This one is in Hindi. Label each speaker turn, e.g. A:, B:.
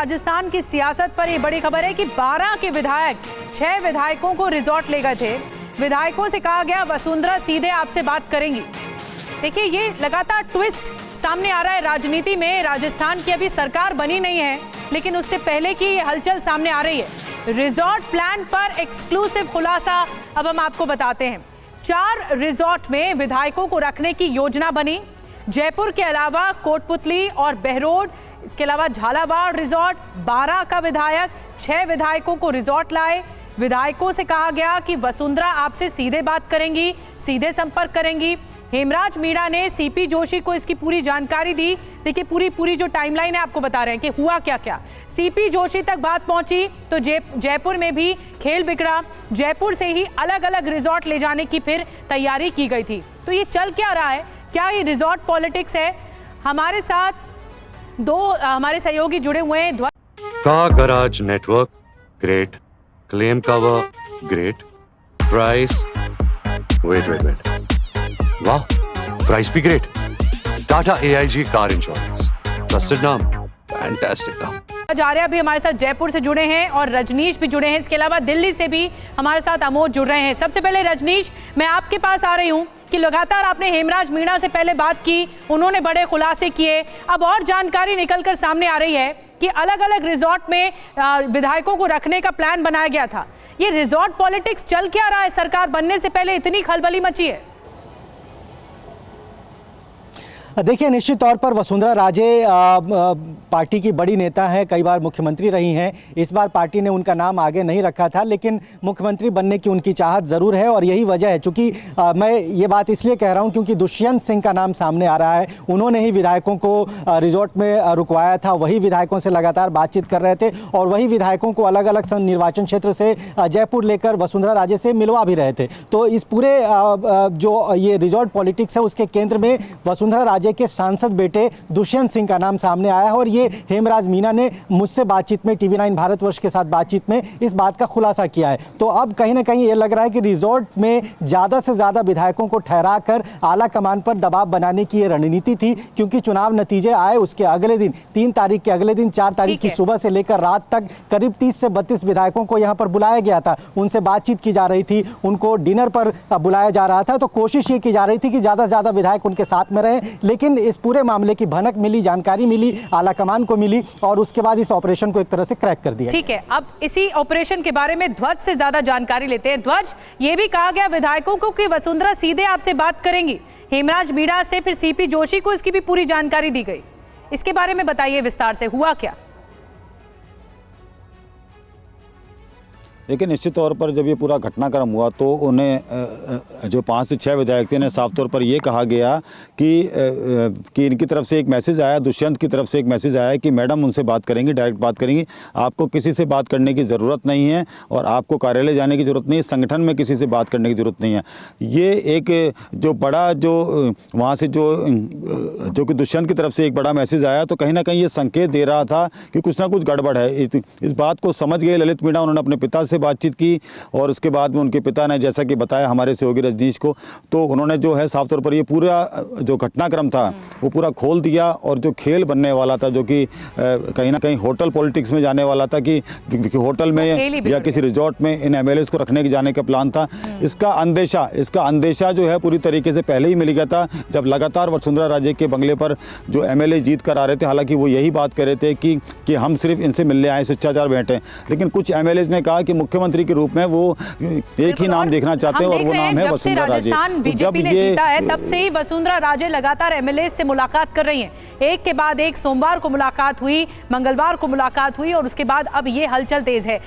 A: राजस्थान की सियासत पर ये बड़ी खबर है कि 12 के विधायक 6 विधायकों को रिजॉर्ट ले गए थे। विधायकों से कहा गया वसुंधरा सीधे आपसे बात करेंगी। देखिए, ये लगातार ट्विस्ट सामने आ रहा है राजनीति में। राजस्थान की अभी सरकार बनी नहीं है, लेकिन उससे पहले की ये हलचल सामने आ रही है। रिजॉर्ट प्लान पर एक्सक्लूसिव खुलासा अब हम आपको बताते हैं। 4 रिजॉर्ट में विधायकों को रखने की योजना बनी। जयपुर के अलावा कोटपुतली और बहरोड, इसके अलावा झालावाड़ रिजॉर्ट, 12 का विधायक 6 विधायकों को रिजॉर्ट लाए। विधायकों से कहा गया कि वसुंधरा आपसे सीधे बात करेंगी, सीधे संपर्क करेंगी। हेमराज मीणा ने सीपी जोशी को इसकी पूरी जानकारी दी। देखिए, पूरी जो टाइमलाइन है आपको बता रहे हैं कि हुआ क्या क्या। सीपी जोशी तक बात पहुंची तो जयपुर में भी खेल बिगड़ा। जयपुर से ही अलग अलग रिजॉर्ट ले जाने की फिर तैयारी की गई थी। तो ये चल क्या रहा है? क्या ये रिजॉर्ट पॉलिटिक्स है? हमारे साथ 2 हमारे सहयोगी जुड़े हुए हैं।
B: Car garage network great, claim cover great, price wait वाह, प्राइस भी great. Tata AIG car insurance, trusted नाम, फैंटास्टिक नाम।
A: आर्या भी हमारे साथ जयपुर से जुड़े हैं और रजनीश भी जुड़े हैं। इसके अलावा दिल्ली से भी हमारे साथ अमोद जुड़ रहे हैं। सबसे पहले रजनीश, मैं आपके पास आ रही हूं कि लगातार आपने हेमराज मीणा से पहले बात की, उन्होंने बड़े खुलासे किए। अब और जानकारी निकलकर सामने आ रही है कि अलग अलग रिजॉर्ट में विधायकों को रखने का प्लान बनाया गया था। ये रिजॉर्ट पॉलिटिक्स चल क्या रहा है? सरकार बनने से पहले इतनी खलबली मची है।
C: देखिए, निश्चित तौर पर वसुंधरा राजे पार्टी की बड़ी नेता हैं, कई बार मुख्यमंत्री रही हैं। इस बार पार्टी ने उनका नाम आगे नहीं रखा था, लेकिन मुख्यमंत्री बनने की उनकी चाहत ज़रूर है और यही वजह है। चूँकि मैं ये बात इसलिए कह रहा हूँ क्योंकि दुष्यंत सिंह का नाम सामने आ रहा है। उन्होंने ही विधायकों को रिजॉर्ट में रुकवाया था, वही विधायकों से लगातार बातचीत कर रहे थे और वही विधायकों को अलग अलग निर्वाचन क्षेत्र से जयपुर लेकर वसुंधरा राजे से मिलवा भी रहे थे। तो इस पूरे जो ये रिजॉर्ट पॉलिटिक्स है, उसके केंद्र में वसुंधरा राजे के सांसद बेटे दुष्यंत सिंह का नाम सामने आया है और ये हेमराज मीणा ने मुझसे बातचीत में, TV9 भारतवर्ष के साथ बातचीत में इस बात का खुलासा किया है। तो अब कहीं ना कहीं ये लग रहा है कि रिजॉर्ट में ज़्यादा से ज़्यादा विधायकों को ठहरा कर आला कमान पर दबाव बनाने की ये रणनीति थी, क्योंकि चुनाव नतीजे आए उसके अगले दिन 3 तारीख के अगले दिन 4 तारीख की सुबह से लेकर रात तक करीब 30 से 32 विधायकों को यहाँ पर बुलाया गया था। उनसे बातचीत की जा रही थी, उनको डिनर पर बुलाया जा रहा था। तो कोशिश ये की जा रही थी कि ज़्यादा से ज़्यादा विधायक उनके साथ में रहे, लेकिन इस पूरे मामले की भनक मिली, जानकारी मिली, आला कमान को मिली और उसके बाद इस ऑपरेशन को एक तरह से क्रैक कर दिया।
A: ठीक है, अब इसी ऑपरेशन के बारे में ध्वज से ज्यादा जानकारी लेते हैं। ध्वज, ये भी कहा गया विधायकों को कि वसुंधरा सीधे आपसे बात करेंगी। हेमराज मीणा से फिर सीपी जोशी को इसकी भी पूरी जानकारी दी गई। इसके बारे में बताइए विस्तार से, हुआ क्या?
D: लेकिन निश्चित तौर पर जब ये पूरा घटनाक्रम हुआ तो उन्हें जो 5 से 6 विधायक थे, साफ तौर पर ये कहा गया कि इनकी तरफ से एक मैसेज आया, दुष्यंत की तरफ से एक मैसेज आया कि मैडम उनसे बात करेंगी, डायरेक्ट बात करेंगी, आपको किसी से बात करने की ज़रूरत नहीं है और आपको कार्यालय जाने की ज़रूरत नहीं है, संगठन में किसी से बात करने की ज़रूरत नहीं है। ये एक जो बड़ा जो वहाँ से जो कि दुष्यंत की तरफ से एक बड़ा मैसेज आया, तो कहीं ना कहीं ये संकेत दे रहा था कि कुछ ना कुछ गड़बड़ है। इस बात को समझ गए ललित मीणा। उन्होंने अपने पिता से बातचीत की और उसके बाद में उनके पिता ने जैसा कि बताया हमारे सहयोगी रजनीश को, तो उन्होंने जो है साफ तौर पर ये पूरा जो घटनाक्रम था वो पूरा खोल दिया और जो खेल बनने वाला था, जो कि कहीं ना कहीं होटल पॉलिटिक्स में जाने वाला था कि होटल में या किसी रिजॉर्ट में इन MLAs को रखने के जाने का प्लान था। इसका अंदेशा जो है पूरी तरीके से पहले ही मिल गया था, जब लगातार वसुंधरा राजे के बंगले पर जो MLA जीत कर आ रहे थे। हालांकि वो यही बात कर रहे थे कि हम सिर्फ इनसे मिलने आए, शिष्टाचार बैठे, लेकिन कुछ MLAs ने कहा कि मुख्यमंत्री के रूप में वो एक ही नाम देखना चाहते हैं और वो नाम है वसुंधरा राजे।
A: जब ये जीता है तब से ही वसुंधरा राजे लगातार MLA से मुलाकात कर रही हैं। एक के बाद एक सोमवार को मुलाकात हुई, मंगलवार को मुलाकात हुई और उसके बाद अब ये हलचल तेज है।